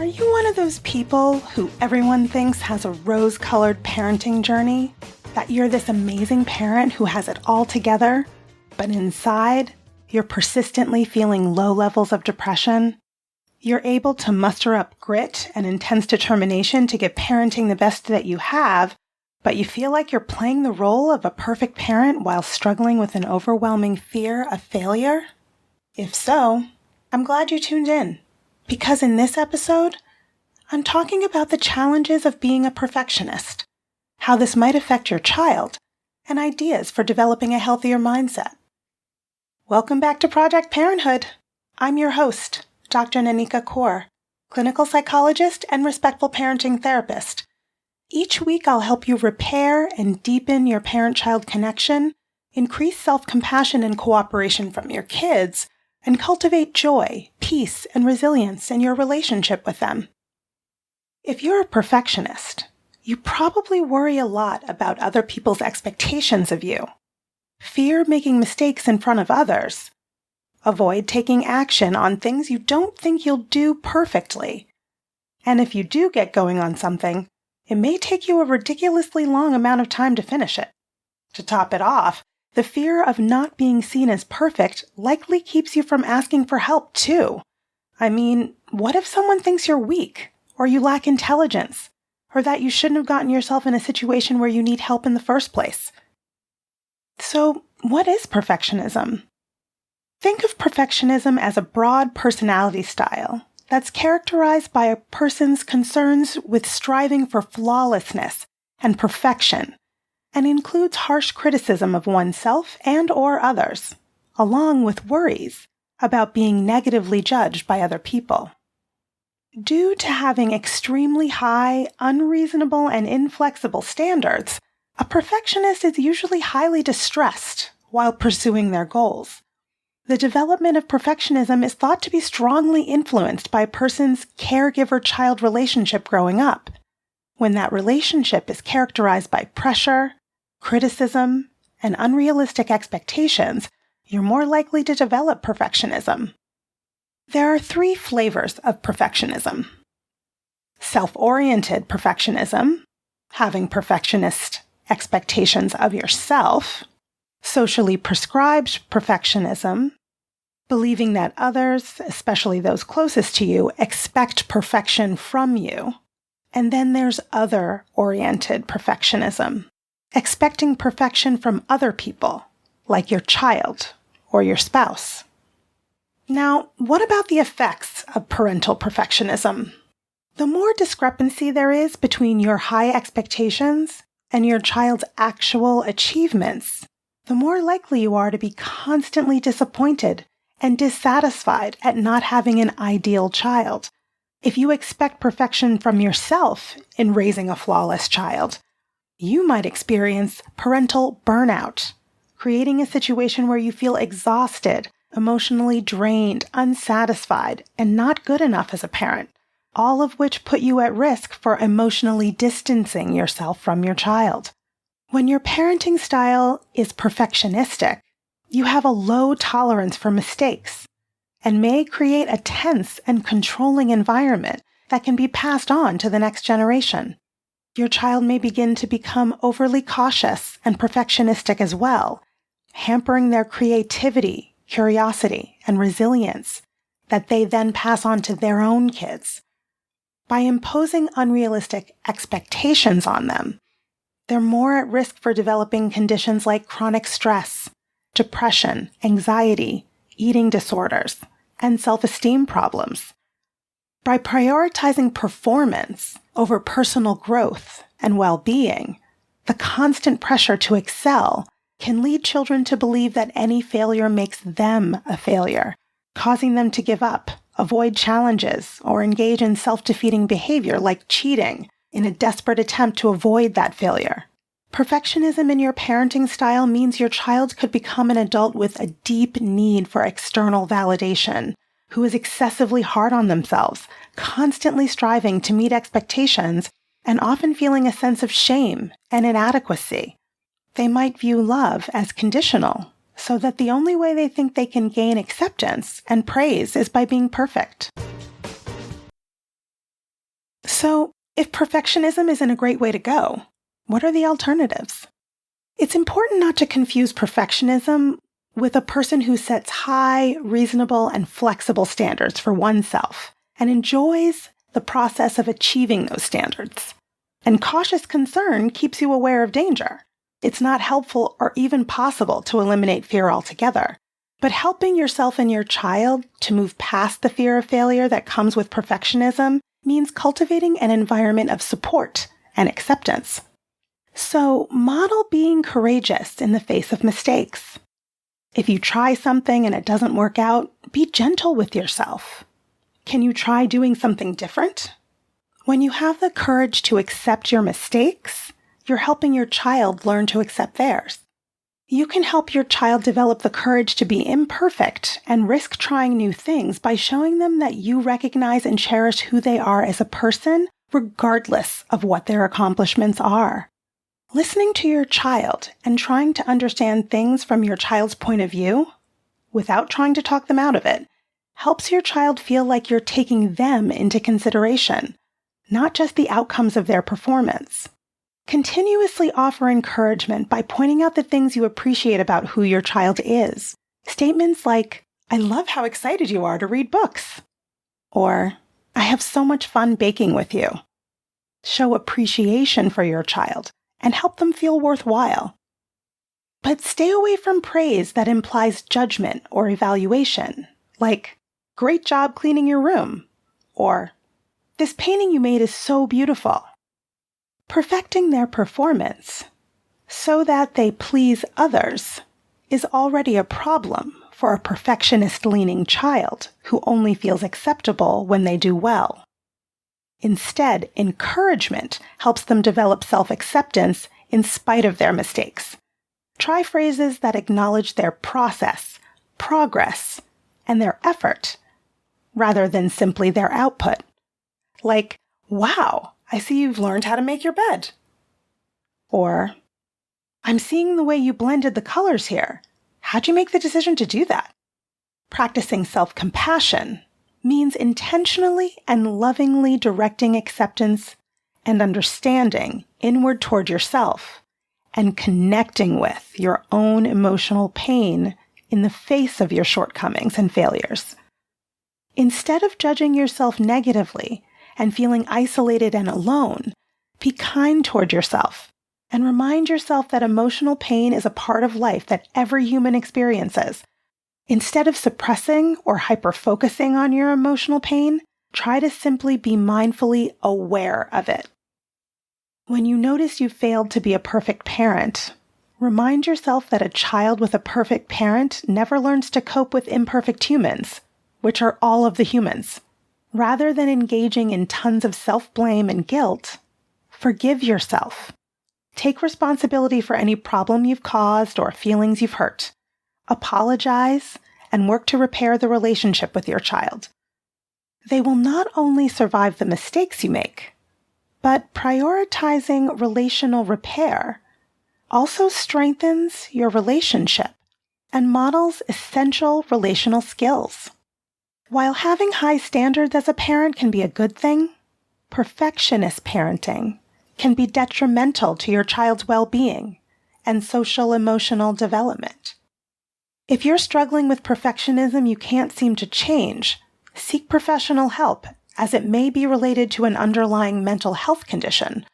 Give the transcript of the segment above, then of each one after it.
Are you one of those people who everyone thinks has a rose-colored parenting journey? That you're this amazing parent who has it all together, but inside, you're persistently feeling low levels of depression? You're able to muster up grit and intense determination to get parenting the best that you have, but you feel like you're playing the role of a perfect parent while struggling with an overwhelming fear of failure? If so, I'm glad you tuned in. Because in this episode, I'm talking about the challenges of being a perfectionist, how this might affect your child, and ideas for developing a healthier mindset. Welcome back to Project Parenthood. I'm your host, Dr. Nanika Coor, clinical psychologist and respectful parenting therapist. Each week I'll help you repair and deepen your parent-child connection, increase self-compassion and cooperation from your kids, and cultivate joy, peace, and resilience in your relationship with them. If you're a perfectionist, you probably worry a lot about other people's expectations of you, fear making mistakes in front of others, avoid taking action on things you don't think you'll do perfectly, and if you do get going on something, it may take you a ridiculously long amount of time to finish it. To top it off, the fear of not being seen as perfect likely keeps you from asking for help, too. I mean, what if someone thinks you're weak, or you lack intelligence, or that you shouldn't have gotten yourself in a situation where you need help in the first place? So, what is perfectionism? Think of perfectionism as a broad personality style that's characterized by a person's concerns with striving for flawlessness and perfection, and includes harsh criticism of oneself and/or others, along with worries about being negatively judged by other people. Due to having extremely high, unreasonable, and inflexible standards, a perfectionist is usually highly distressed while pursuing their goals. The development of perfectionism is thought to be strongly influenced by a person's caregiver-child relationship growing up. When that relationship is characterized by pressure, criticism, and unrealistic expectations, you're more likely to develop perfectionism. There are three flavors of perfectionism. Self-oriented perfectionism, having perfectionist expectations of yourself. Socially prescribed perfectionism, believing that others, especially those closest to you, expect perfection from you. And then there's other-oriented perfectionism, expecting perfection from other people, like your child or your spouse. Now, what about the effects of parental perfectionism? The more discrepancy there is between your high expectations and your child's actual achievements, the more likely you are to be constantly disappointed and dissatisfied at not having an ideal child. If you expect perfection from yourself in raising a flawless child, you might experience parental burnout, creating a situation where you feel exhausted, emotionally drained, unsatisfied, and not good enough as a parent, all of which put you at risk for emotionally distancing yourself from your child. When your parenting style is perfectionistic, you have a low tolerance for mistakes and may create a tense and controlling environment that can be passed on to the next generation. Your child may begin to become overly cautious and perfectionistic as well, hampering their creativity, curiosity, and resilience that they then pass on to their own kids. By imposing unrealistic expectations on them, they're more at risk for developing conditions like chronic stress, depression, anxiety, eating disorders, and self-esteem problems. By prioritizing performance over personal growth and well-being, the constant pressure to excel can lead children to believe that any failure makes them a failure, causing them to give up, avoid challenges, or engage in self-defeating behavior like cheating in a desperate attempt to avoid that failure. Perfectionism in your parenting style means your child could become an adult with a deep need for external validation, who is excessively hard on themselves, constantly striving to meet expectations, and often feeling a sense of shame and inadequacy. They might view love as conditional, so that the only way they think they can gain acceptance and praise is by being perfect. So, if perfectionism isn't a great way to go, what are the alternatives? It's important not to confuse perfectionism with a person who sets high, reasonable, and flexible standards for oneself and enjoys the process of achieving those standards. And cautious concern keeps you aware of danger. It's not helpful or even possible to eliminate fear altogether, but helping yourself and your child to move past the fear of failure that comes with perfectionism means cultivating an environment of support and acceptance. So, model being courageous in the face of mistakes. If you try something and it doesn't work out, be gentle with yourself. Can you try doing something different? When you have the courage to accept your mistakes, you're helping your child learn to accept theirs. You can help your child develop the courage to be imperfect and risk trying new things by showing them that you recognize and cherish who they are as a person, regardless of what their accomplishments are. Listening to your child and trying to understand things from your child's point of view, without trying to talk them out of it, helps your child feel like you're taking them into consideration, not just the outcomes of their performance. Continuously offer encouragement by pointing out the things you appreciate about who your child is. Statements like, "I love how excited you are to read books," or "I have so much fun baking with you." Show appreciation for your child and help them feel worthwhile. But stay away from praise that implies judgment or evaluation, like, "Great job cleaning your room," or "This painting you made is so beautiful." Perfecting their performance so that they please others is already a problem for a perfectionist-leaning child who only feels acceptable when they do well. Instead, encouragement helps them develop self-acceptance in spite of their mistakes. Try phrases that acknowledge their process, progress, and their effort, rather than simply their output. Like, "Wow, I see you've learned how to make your bed." Or, "I'm seeing the way you blended the colors here. How'd you make the decision to do that?" Practicing self-compassion means intentionally and lovingly directing acceptance and understanding inward toward yourself and connecting with your own emotional pain in the face of your shortcomings and failures. Instead of judging yourself negatively and feeling isolated and alone, be kind toward yourself and remind yourself that emotional pain is a part of life that every human experiences. Instead of suppressing or hyper-focusing on your emotional pain, try to simply be mindfully aware of it. When you notice you failed to be a perfect parent, remind yourself that a child with a perfect parent never learns to cope with imperfect humans, which are all of the humans. Rather than engaging in tons of self-blame and guilt, forgive yourself. Take responsibility for any problem you've caused or feelings you've hurt. Apologize and work to repair the relationship with your child. They will not only survive the mistakes you make, but prioritizing relational repair also strengthens your relationship and models essential relational skills. While having high standards as a parent can be a good thing, perfectionist parenting can be detrimental to your child's well-being and social-emotional development. If you're struggling with perfectionism you can't seem to change, seek professional help, as it may be related to an underlying mental health condition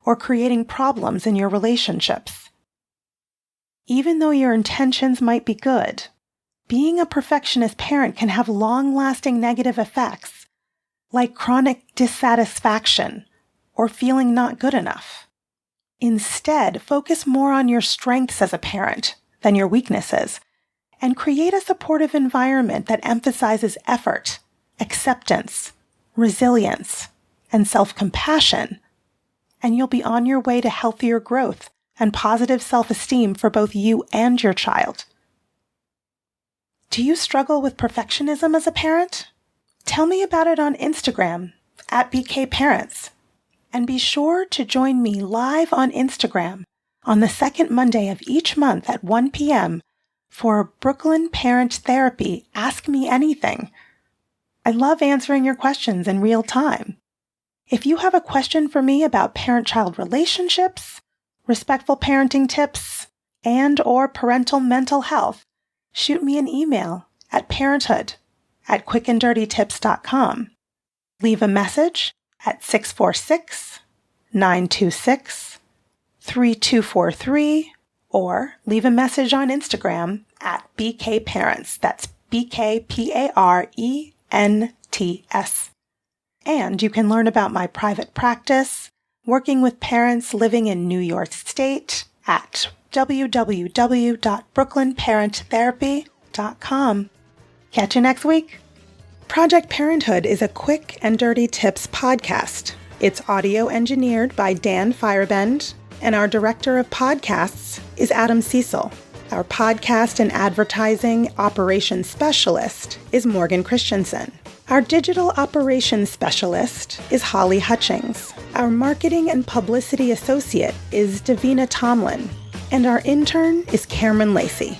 or creating problems in your relationships. Even though your intentions might be good, being a perfectionist parent can have long-lasting negative effects, like chronic dissatisfaction or feeling not good enough. Instead, focus more on your strengths as a parent than your weaknesses, and create a supportive environment that emphasizes effort, acceptance, resilience, and self-compassion, and you'll be on your way to healthier growth and positive self-esteem for both you and your child. Do you struggle with perfectionism as a parent? Tell me about it on Instagram @BKParents, and be sure to join me live on Instagram on the second Monday of each month at 1 p.m. for Brooklyn Parent Therapy Ask Me Anything. I love answering your questions in real time. If you have a question for me about parent-child relationships, respectful parenting tips, and/or parental mental health, shoot me an email at parenthood@quickanddirtytips.com. Leave a message at 646-926-3243, or leave a message on Instagram at BKParents. That's BKPARENTS. And you can learn about my private practice, working with parents living in New York State at www.brooklynparenttherapy.com. Catch you next week. Project Parenthood is a quick and dirty tips podcast. It's audio engineered by Dan Firebend, and our director of podcasts is Adam Cecil. Our podcast and advertising operations specialist is Morgan Christensen. Our digital operations specialist is Holly Hutchings. Our marketing and publicity associate is Davina Tomlin. And our intern is Cameron Lacey.